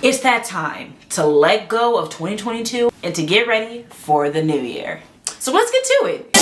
It's that time to let go of 2022 and to get ready for the new year. So let's get to it.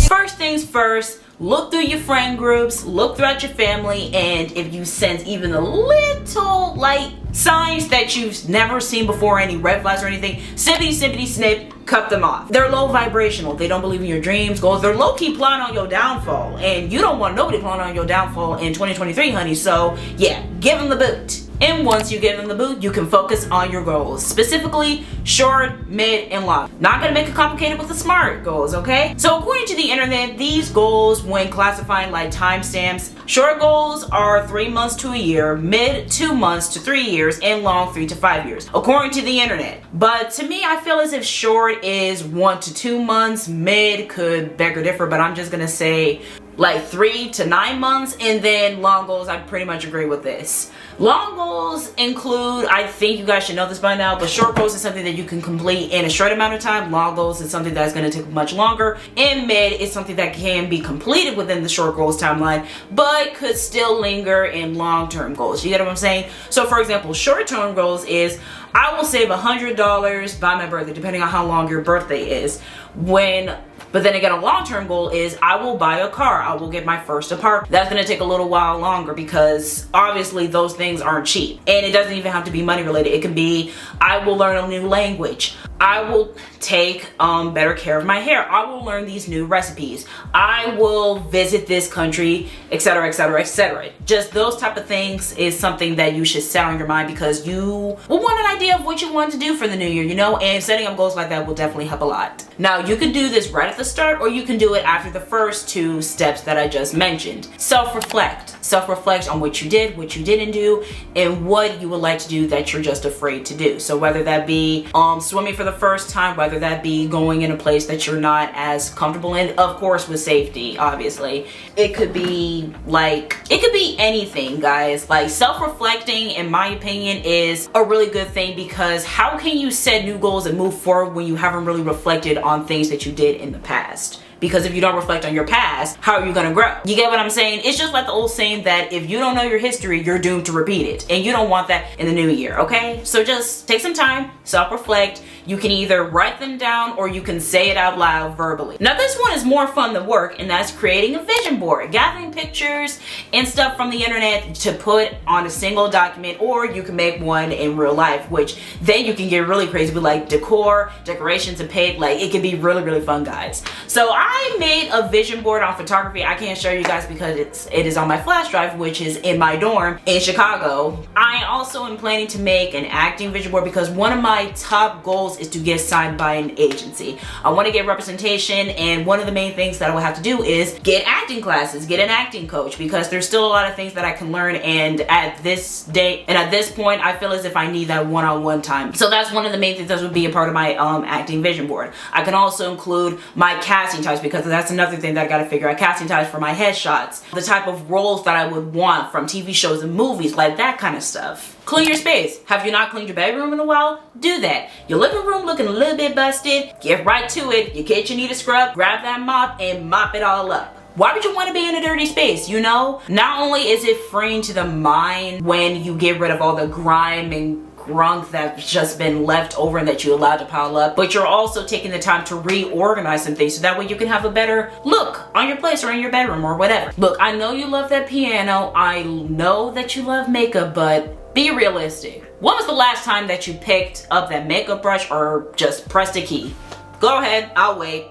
First things first, look through your friend groups, look throughout your family, and if you sense even a little like signs that you've never seen before, any red flags or anything, sippity snip, cut them off. They're low vibrational. They don't believe in your dreams, goals. They're low-key plotting on your downfall, and you don't want nobody plotting on your downfall in 2023, honey. So yeah, give them the boot. And once you give them the boot, you can focus on your goals, specifically short, mid, and long. Not gonna make it complicated with the SMART goals, okay? So according to the internet, these goals, when classifying like timestamps, short goals are 3 months to a year, mid 2 months to 3 years, and long 3 to 5 years, according to the internet. But to me, I feel as if short is 1 to 2 months, mid could beg or differ, but I'm just gonna say like 3 to 9 months, and then long goals, I pretty much agree with this. Long goals include, I think you guys should know this by now, but short goals is something that you can complete in a short amount of time. Long goals is something that's going to take much longer. And mid is something that can be completed within the short goals timeline, but could still linger in long-term goals. You get what I'm saying? So for example, short-term goals is, I will save $100 by my birthday, depending on how long your birthday is. But then again, a long-term goal is, I will buy a car, I will get my first apartment. That's gonna take a little while longer because obviously those things aren't cheap. And it doesn't even have to be money related. It can be, I will learn a new language. I will take better care of my hair. I will learn these new recipes. I will visit this country, etc., etc., etc. Just those type of things is something that you should set on your mind because you will want an idea of what you want to do for the new year, you know? And setting up goals like that will definitely help a lot. Now, you can do this right at the start, or you can do it after the first 2 steps that I just mentioned. Self-reflect. Self-reflect on what you did, what you didn't do, and what you would like to do that you're just afraid to do. So whether that be swimming for the first time, whether that be going in a place that you're not as comfortable in, of course with safety, obviously. It could be anything, guys. Like, self-reflecting, in my opinion, is a really good thing because how can you set new goals and move forward when you haven't really reflected on things that you did in the past? Because if you don't reflect on your past, how are you gonna grow? You get what I'm saying? It's just like the old saying that if you don't know your history, you're doomed to repeat it. And you don't want that in the new year, okay? So just take some time, self-reflect. You can either write them down or you can say it out loud verbally. Now this one is more fun than work, and that's creating a vision board. Gathering pictures and stuff from the internet to put on a single document, or you can make one in real life, which then you can get really crazy with like decorations and paint. Like, it can be really, really fun, guys. So I made a vision board on photography. I can't show you guys because it is on my flash drive, which is in my dorm in Chicago. I also am planning to make an acting vision board because one of my top goals is to get signed by an agency. I want to get representation, and one of the main things that I will have to do is get acting classes, get an acting coach, because there's still a lot of things that I can learn, and at this date and at this point I feel as if I need that one-on-one time. So that's one of the main things that would be a part of my acting vision board. I can also include my casting types, because that's another thing that I gotta figure out. Casting types for my headshots, the type of roles that I would want from TV shows and movies, like that kind of stuff. Clean your space. Have you not cleaned your bedroom in a while? Do that. Your living room looking a little bit busted, get right to it. Your kitchen need a scrub, grab that mop and mop it all up. Why would you want to be in a dirty space, you know? Not only is it freeing to the mind when you get rid of all the grime and grunk that's just been left over and that you allowed to pile up, but you're also taking the time to reorganize some things so that way you can have a better look on your place or in your bedroom or whatever. Look, I know you love that piano, I know that you love makeup, but be realistic. When was the last time that you picked up that makeup brush or just pressed a key? Go ahead, I'll wait.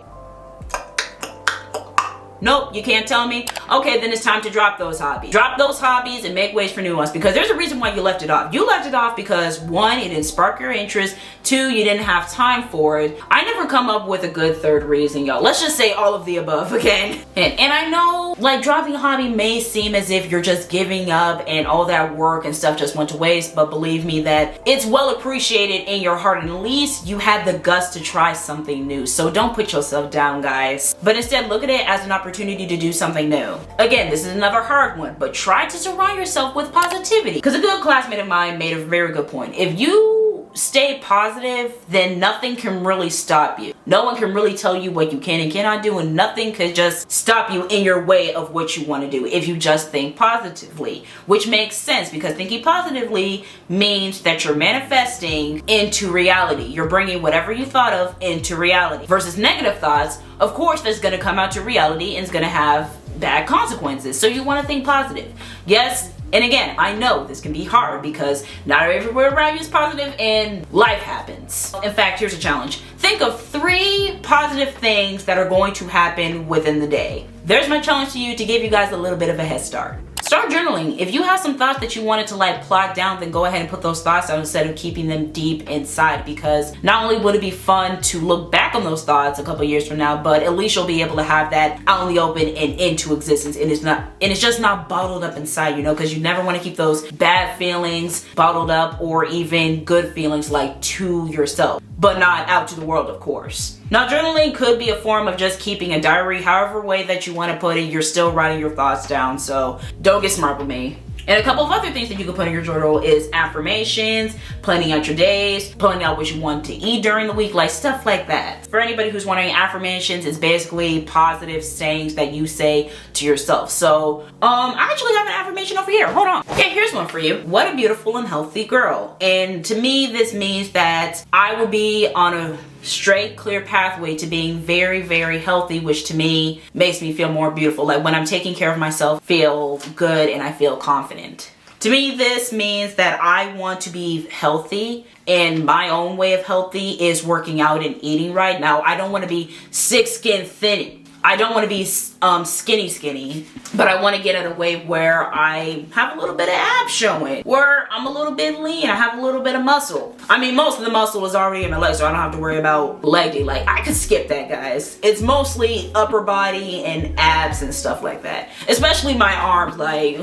Nope, you can't tell me? Okay, then it's time to drop those hobbies. Drop those hobbies and make ways for new ones, because there's a reason why you left it off. You left it off because 1, it didn't spark your interest, 2, you didn't have time for it. I never come up with a good third reason, y'all. Let's just say all of the above, okay? And I know, like, dropping a hobby may seem as if you're just giving up and all that work and stuff just went to waste, but believe me that it's well appreciated in your heart, and at least you had the guts to try something new. So don't put yourself down, guys. But instead, look at it as an opportunity to do something new. Again, this is another hard one, but try to surround yourself with positivity. Because a good classmate of mine made a very good point. If you stay positive, then nothing can really stop you. No one can really tell you what you can and cannot do, and nothing could just stop you in your way of what you want to do if you just think positively, which makes sense because thinking positively means that you're manifesting into reality. You're bringing whatever you thought of into reality versus negative thoughts. Of course, that's going to come out to reality and it's going to have bad consequences. So you want to think positive. Yes. And again, I know this can be hard because not everywhere around you is positive and life happens. In fact, here's a challenge. Think of 3 positive things that are going to happen within the day. There's my challenge to you to give you guys a little bit of a head start. Start journaling. If you have some thoughts that you wanted to like plot down, then go ahead and put those thoughts down instead of keeping them deep inside, because not only would it be fun to look back on those thoughts a couple years from now, but at least you'll be able to have that out in the open and into existence, and it's just not bottled up inside, you know, because you never want to keep those bad feelings bottled up or even good feelings like to yourself, but not out to the world, of course. Now, journaling could be a form of just keeping a diary. However way that you want to put it, you're still writing your thoughts down, so don't get smart with me. And a couple of other things that you can put in your journal is affirmations, planning out your days, planning out what you want to eat during the week, like stuff like that. For anybody who's wondering, affirmations is basically positive sayings that you say to yourself. So, I actually have an affirmation over here. Hold on. Okay, here's one for you. What a beautiful and healthy girl. And to me, this means that I will be on a straight, clear pathway to being very, very healthy, which to me makes me feel more beautiful. Like when I'm taking care of myself, feel good and I feel confident. To me, this means that I want to be healthy, and my own way of healthy is working out and eating right. Now, I don't want to be sick, skin, thin. I don't want to be skinny, but I want to get at a way where I have a little bit of abs showing, where I'm a little bit lean, I have a little bit of muscle. I mean, most of the muscle is already in my legs, so I don't have to worry about leg day. Like, I could skip that, guys. It's mostly upper body and abs and stuff like that. Especially my arms, like,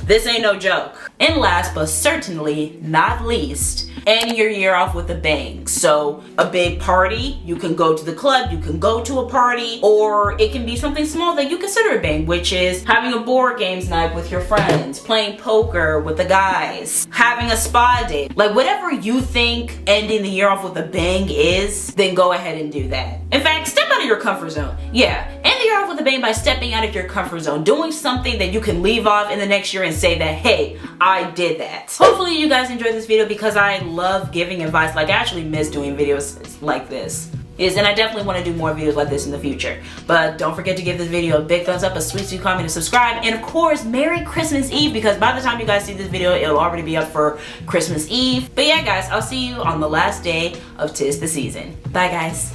this ain't no joke. And last but certainly not least, ending your year off with a bang. So a big party, you can go to the club, you can go to a party, or it can be something small that you consider a bang, which is having a board games night with your friends, playing poker with the guys, having a spa day. Like whatever you think ending the year off with a bang is, then go ahead and do that. In fact, step out of your comfort zone. Yeah, end the year off with a bang by stepping out of your comfort zone, doing something that you can leave off in the next year and say that, hey, I did that. Hopefully you guys enjoyed this video because I love giving advice. Like I actually miss doing videos like this. And I definitely want to do more videos like this in the future. But don't forget to give this video a big thumbs up, a sweet comment, and subscribe. And of course, Merry Christmas Eve, because by the time you guys see this video, it'll already be up for Christmas Eve. But yeah, guys, I'll see you on the last day of 'Tis the Season. Bye, guys.